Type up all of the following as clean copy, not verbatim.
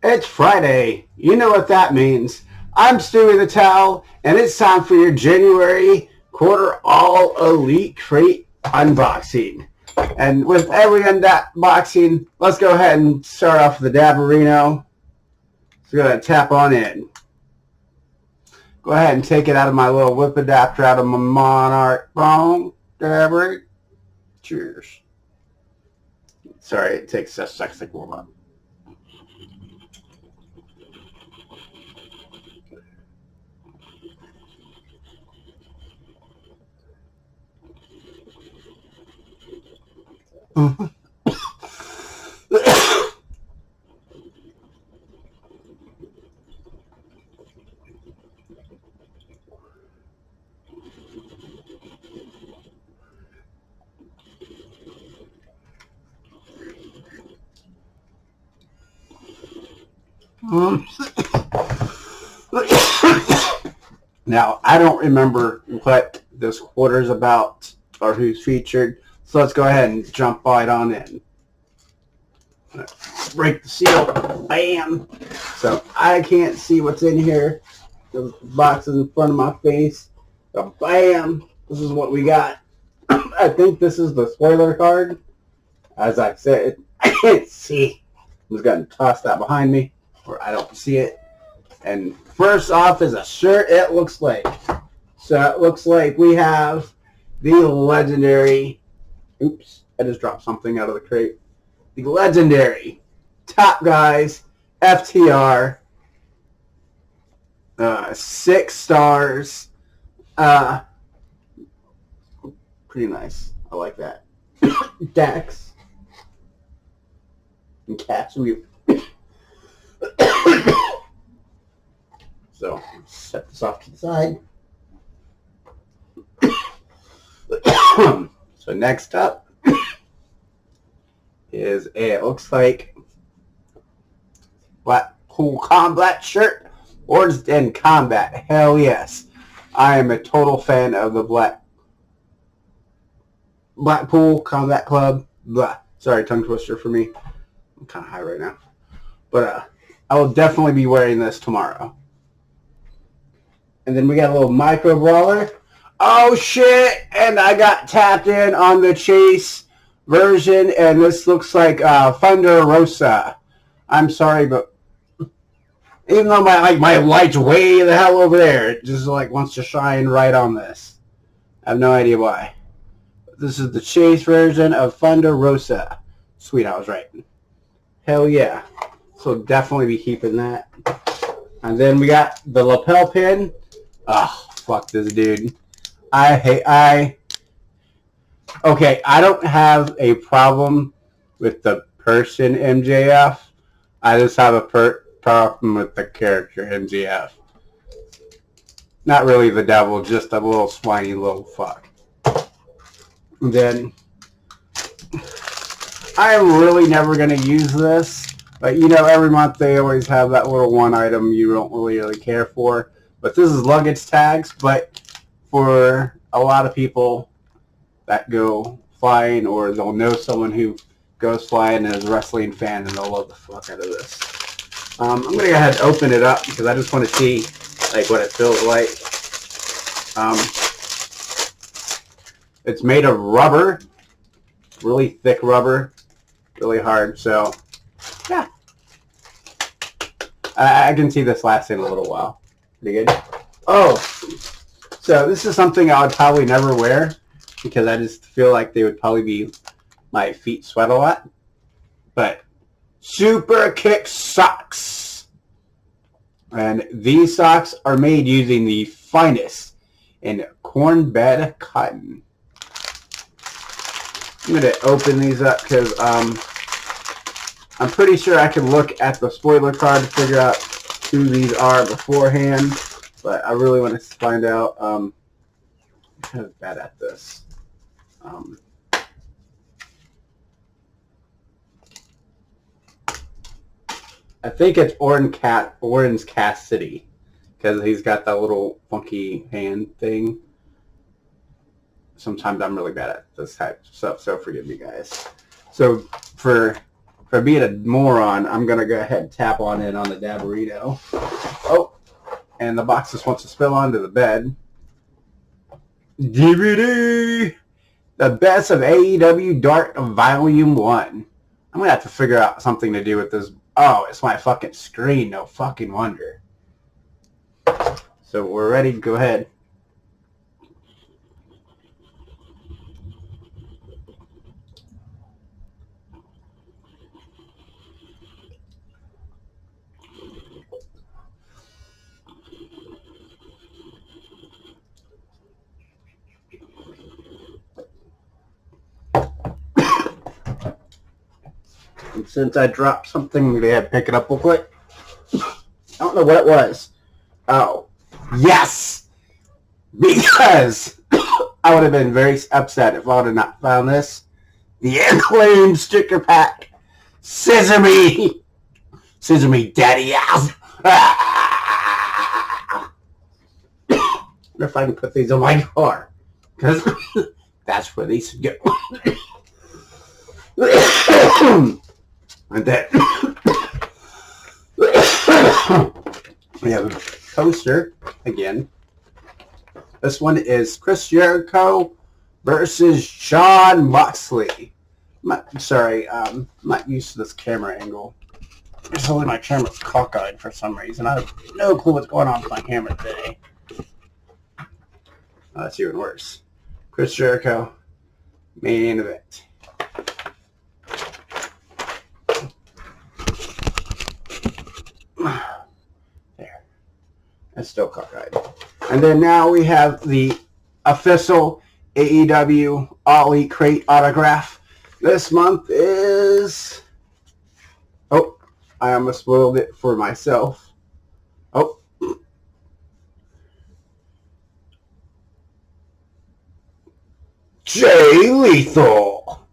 It's Friday. You know what that means. I'm Stewie the Towel, and it's time for your January quarter all elite crate unboxing. And with every unboxing, let's go ahead and start off with the Dabarino. So go ahead and tap on in. Go ahead and take it out of my little whip adapter out of my Monarch phone. Dabber. Cheers. Sorry, it takes a second to warm up. Now, I don't remember what this quarter is about or who's featured, so let's go ahead and jump right on in. Break the seal. Bam! So I can't see what's in here. The box is in front of my face. So bam! This is what we got. I think this is the spoiler card. As I said, I can't see. I'm just going to toss that behind me where I don't see it. And first off is a shirt, it looks like. So it looks like we have the legendary, oops, I just dropped something out of the crate. The legendary Top Guys FTR, 6 stars. Pretty nice. I like that. Dax. And Catch Mute. So, set this off to the side. So next up is it looks like Blackpool Combat shirt. Orders in Combat. Hell yes. I am a total fan of the Blackpool Combat Club. Blah. Sorry, tongue twister for me. I'm kind of high right now. But I will definitely be wearing this tomorrow. And then we got a little micro brawler. Oh shit! And I got tapped in on the Chase version, and this looks like Thunder Rosa. I'm sorry, but even though my light's way the hell over there, it just wants to shine right on this. I have no idea why. This is the Chase version of Thunder Rosa. Sweet, I was right. Hell yeah! So definitely be keeping that. And then we got the lapel pin. Oh, fuck this dude. Okay, I don't have a problem with the person MJF. I just have a problem with the character MJF. Not really the devil, just a little swiny little fuck. And then, I am really never going to use this. But, every month they always have that little one item you don't really care for. But this is luggage tags, but for a lot of people that go flying, or they'll know someone who goes flying and is a wrestling fan, and they'll love the fuck out of this. I'm going to go ahead and open it up because I just want to see what it feels like. It's made of rubber, really thick rubber, really hard, so yeah. I can see this lasting a little while. Pretty good. Oh, so this is something I would probably never wear because I just feel like they would probably be, my feet sweat a lot. But Super Kick socks. And these socks are made using the finest in cornbed cotton. I'm going to open these up because I'm pretty sure I can look at the spoiler card to figure out who these are beforehand, but I really want to find out. I'm kind of bad at this. I think it's Orange Cassidy, because he's got that little funky hand thing. Sometimes I'm really bad at this type of stuff, so forgive me, guys. So for for being a moron, I'm going to go ahead and tap on in on the Dabberito. Oh, and the box just wants to spill onto the bed. DVD! The Best of AEW Dark Volume 1. I'm going to have to figure out something to do with this. Oh, it's my fucking screen. No fucking wonder. So we're ready to go ahead. And since I dropped something, they had to pick it up real quick. I don't know what it was. Oh, yes! Because I would have been very upset if I would have not found this. The Acclaimed sticker pack. Scissor me! Scissor me, daddy ass! I wonder if I can put these on my car. Because that's where these should go. And then we have a poster again. This one is Chris Jericho versus Jon Moxley. I'm not used to this camera angle. It's only my camera's cockeyed for some reason. I have no clue what's going on with my camera today. Oh, that's even worse. Chris Jericho, main event. There. That's still cockeyed. And then now we have the official AEW All Elite Crate autograph. This month is... Oh, I almost spoiled it for myself. Oh. Jay Lethal.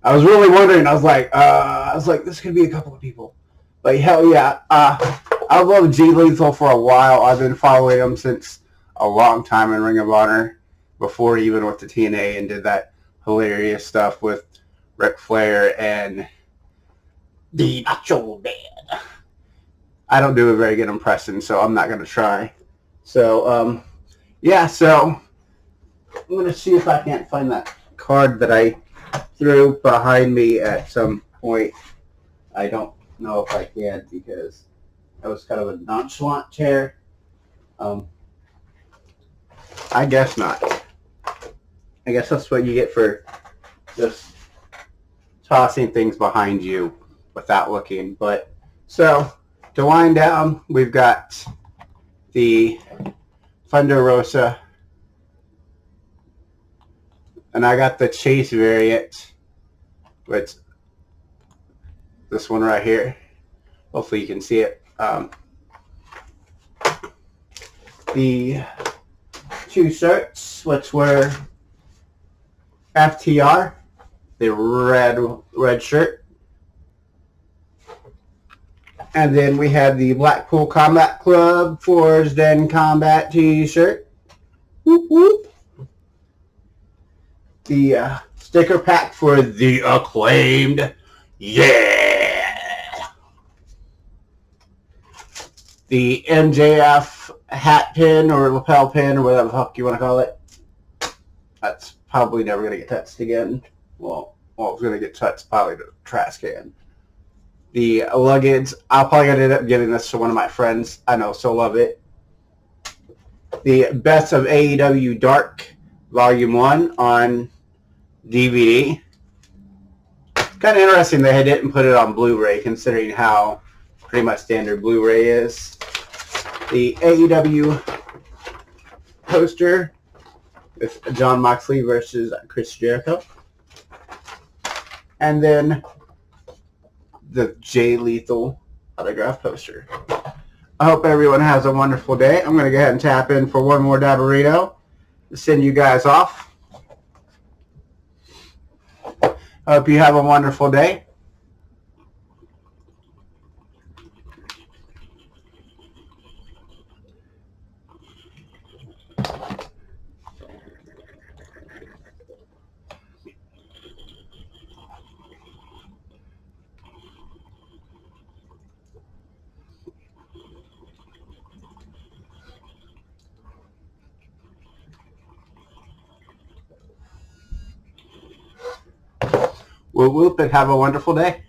I was really wondering. I was like, this could be a couple of people. But hell yeah. I've loved Jay Lethal for a while. I've been following him since a long time in Ring of Honor, before he even went to TNA and did that hilarious stuff with Ric Flair and the Macho Man. I don't do a very good impression, so I'm not going to try. So, yeah, so I'm going to see if I can't find that card that I threw behind me at some point. I don't know if I can, because that was kind of a nonchalant chair. I guess not. I guess that's what you get for just tossing things behind you without looking. But so to wind down, we've got the Thunder Rosa, and I got the Chase variant, which this one right here. Hopefully you can see it. The two shirts, which were FTR, the red shirt, and then we had the Blackpool Combat Club Forged in Combat t-shirt. Whoop, whoop. The sticker pack for the Acclaimed, yeah. The MJF hat pin or lapel pin or whatever the fuck you want to call it. That's probably never going to get touched again. Well, it's going to get touched probably to the trash can. The luggage, I'll probably end up giving this to one of my friends. I know, so love it. The Best of AEW Dark Volume 1 on DVD. Kind of interesting they didn't put it on Blu-ray, considering how pretty much standard Blu-ray is. The AEW poster with Jon Moxley versus Chris Jericho. And then the Jay Lethal autograph poster. I hope everyone has a wonderful day. I'm going to go ahead and tap in for one more Dabberito to send you guys off. I hope you have a wonderful day. Whoop whoop and have a wonderful day.